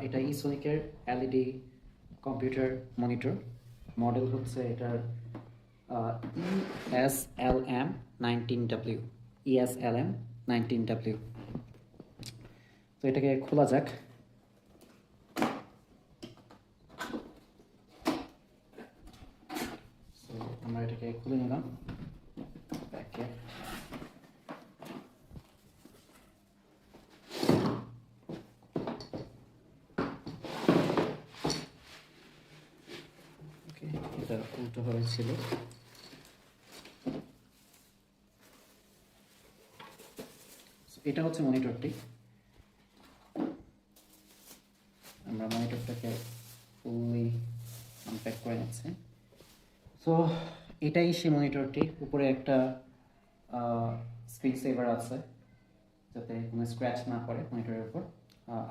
এটা ইসোনিকের LED computer monitor. Model হচ্ছে এটার ESLM 19W, ESLM 19W। তো এটাকে খোলা যাক। আমরা এটাকে খুলে নিলাম প্যাকেট। ওকে, এটা উল্টোভাবে ছিল। এটা হচ্ছে মনিটরটি। আমরা মনিটরটাকে ফুললি আনপ্যাক করে নিচ্ছি। সো এটাই সেই মনিটরটি। উপরে একটা স্ক্রিন সেভার আছে যাতে কোনো স্ক্র্যাচ না পড়ে মনিটরের উপর।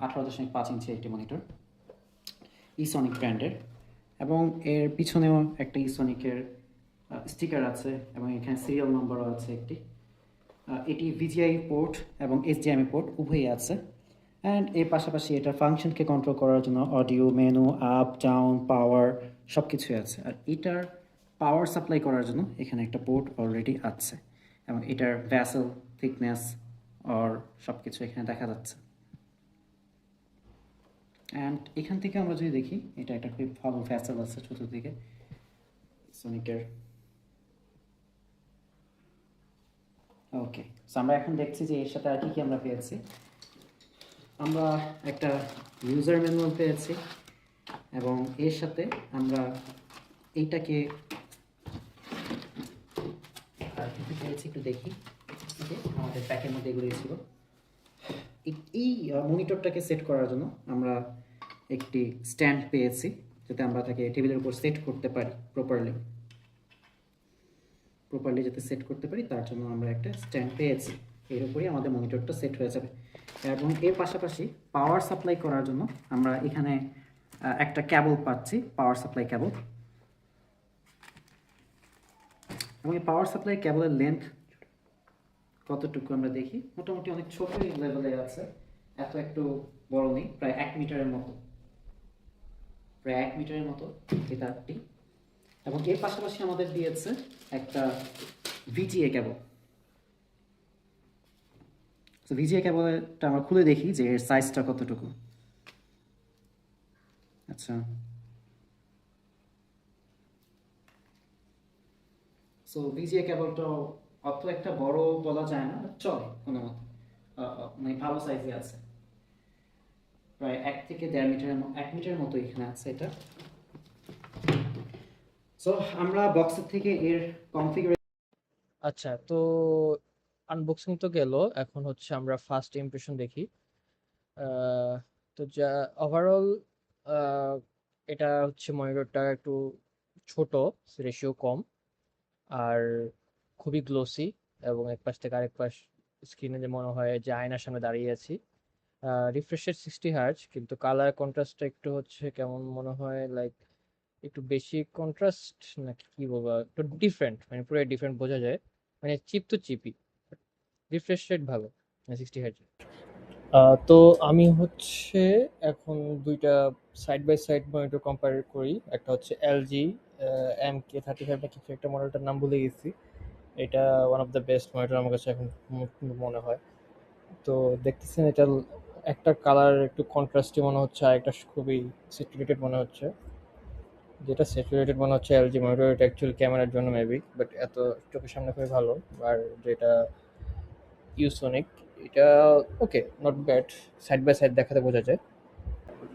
18.5 ইঞ্চি একটি মনিটর, ইসনিক ব্র্যান্ডের, এবং এর পিছনেও একটা ইসনিকের স্টিকার আছে এবং এখানে সিরিয়াল নম্বরও আছে একটি। এটি ভিজিআই পোর্ট এবং এইচডিএমআই পোর্ট উভয়ই আছে। অ্যান্ড এর পাশাপাশি এটার ফাংশনকে কন্ট্রোল করার জন্য অডিও, মেনু, আপ, ডাউন, পাওয়ার সব কিছুই আছে। আর এটার পাওয়ার সাপ্লাই করার জন্য এখানে একটা পোর্ট অলরেডি আছে এবং এটার ভ্যাসেল থিকনেস আর সব কিছু এখানে দেখা যাচ্ছে। অ্যান্ড এখান থেকে আমরা যদি দেখি, এটা একটা খুব ভালো ভ্যাসেল আছে চতুর্দিকে সোনিকের। ওকে, সো আমরা এখন দেখছি যে এর সাথে আর কি আমরা পেয়েছি। আমরা একটা ইউজার ম্যানুয়াল পেয়েছি এবং এর সাথে আমরা এইটাকে আর কিছু পেয়েছি, একটু দেখি। আমাদের প্যাকের মধ্যে এগুলো ছিল। এই মনিটরটাকে সেট করার জন্য আমরা একটি স্ট্যান্ড পেয়েছি যাতে আমরা তাকে টেবিলের উপর সেট করতে পারি প্রপারলি যাতে সেট করতে পারি তার জন্য আমরা একটা স্ট্যান্ড পেয়েছি। এর উপরেই আমাদের মনিটরটা সেট হয়ে যাবে। এবং এর পাশাপাশি পাওয়ার সাপ্লাই করার জন্য আমরা এখানে একটা ক্যাবল পাচ্ছি, পাওয়ার সাপ্লাই ক্যাবল। এবং এই পাওয়ার সাপ্লাই ক্যাবলের লেন্থ কতটুকু আমরা দেখি, মোটামুটি অনেক ছোট লেভেলে আছে, এত একটু বড় নেই, প্রায় 1 মিটারের মতো, এই তারটি। এবং এর পাশাপাশি আমাদের দিয়েছে একটা ভিজিএ ক্যাবল। তো ভিজিএ ক্যাবলটা আমরা খুলে দেখি যে এর সাইজটা কতটুকু। আচ্ছা, সো ভিজিএ ক্যাবলটা অত একটা বড় বলা যায় না, চলে কোনো মতো, মানে ভালো সাইজে আছে, প্রায় 1 থেকে 1.5 মিটারের মতো এখানে আছে এটা। সো আমরা বক্সের থেকে এর কনফিগারেশন। আচ্ছা, তো আনবক্সিং তো গেল, এখন হচ্ছে আমরা ফার্স্ট ইমপ্রেশন দেখি। তো যা ওভারঅল এটা হচ্ছে মনিটরটা একটু ছোট, রেশিও কম, আর খুবই গ্লোসি, এবং এক পাশ থেকে আরেক পাশ স্ক্রিনে যে মনে হয় যে আয়নার সামনে দাঁড়িয়ে আছি। রিফ্রেশ রেট 60 হার্জ, কিন্তু কালার কন্ট্রাস্টটা একটু হচ্ছে কেমন মনে হয়, লাইক একটু বেশি কন্ট্রাস্ট, নাকি কি বলবো, একটু ডিফারেন্ট, মানে পুরো ডিফারেন্ট বোঝা যায়, মানে চিপ তো চিপই। রিফ্রেশ রেট ভালো, 60 হার্জ। তো আমি হচ্ছে এখন দুইটা side by side monitor compare করি। একটা হচ্ছে এলজি MK35 না কিছু একটা, মডেলটার নাম ভুলে গেছি। এটা one of the best monitor আমার কাছে এখন মনে হয়। তো দেখতেছেন এটা একটা কালার একটু কন্ট্রাস্টি মনে হচ্ছে, আর একটা খুবই স্যাচুরেটেড মনে হচ্ছে। যেটা স্যাচুরেটেড মনে হচ্ছে এলজি মনিটর, এটা অ্যাকচুয়ালি ক্যামেরার জন্য মেবি, বাট এত চোখের সামনে খুবই ভালো। আর যেটা ইউসোনিক, এটা okay, not bad, side by side দেখাতে বোঝা যায়।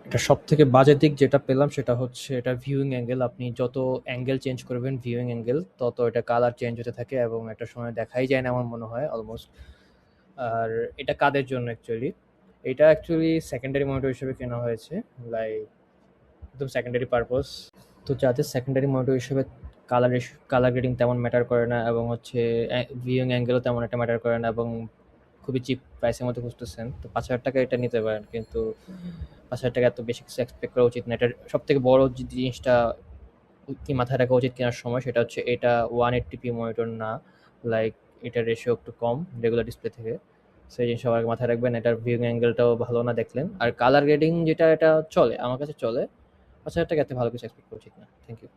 এটা সব থেকে বাজে দিক যেটা পেলাম সেটা হচ্ছে এটা ভিউইং অ্যাঙ্গেল। আপনি যত অ্যাঙ্গেল চেঞ্জ করবেন ভিউইং অ্যাঙ্গেল, তত এটা কালার চেঞ্জ হতে থাকে এবং একটা সময় দেখাই যায় না আমার মনে হয় অলমোস্ট। আর এটা কাদের জন্য অ্যাকচুয়ালি? এটা অ্যাকচুয়ালি সেকেন্ডারি মনিটর হিসেবে কেনা হয়েছে, লাইক একদম সেকেন্ডারি পারপোজ। তো যাদের সেকেন্ডারি মনিটর হিসেবে কালার গ্রেডিং তেমন ম্যাটার করে না, এবং হচ্ছে ভিউইং অ্যাঙ্গেলও তেমন একটা ম্যাটার করে না, এবং খুবই চিপ প্রাইসের মধ্যে খুঁজতেছেন, তো 5,000 টাকা এটা নিতে পারেন। কিন্তু 5,000 টাকা এত বেশি কিছু এক্সপেক্ট করা উচিত না। এটার সব থেকে বড় যে জিনিসটা কি মাথায় রাখা উচিত কেনার সময়, সেটা হচ্ছে এটা 180p মনিটর না, লাইক এটার রেশিও একটু কম রেগুলার ডিসপ্লে থেকে। সেই জিনিস সবার আগে মাথায় রাখবেন। এটার ভিউইং অ্যাঙ্গেলটাও ভালো না দেখলেন। আর কালার গ্রেডিং যেটা, এটা চলে, আমার কাছে চলে। ৫,০০০ টাকা এত ভালো কিছু এক্সপেক্ট করা উচিত না। Thank you.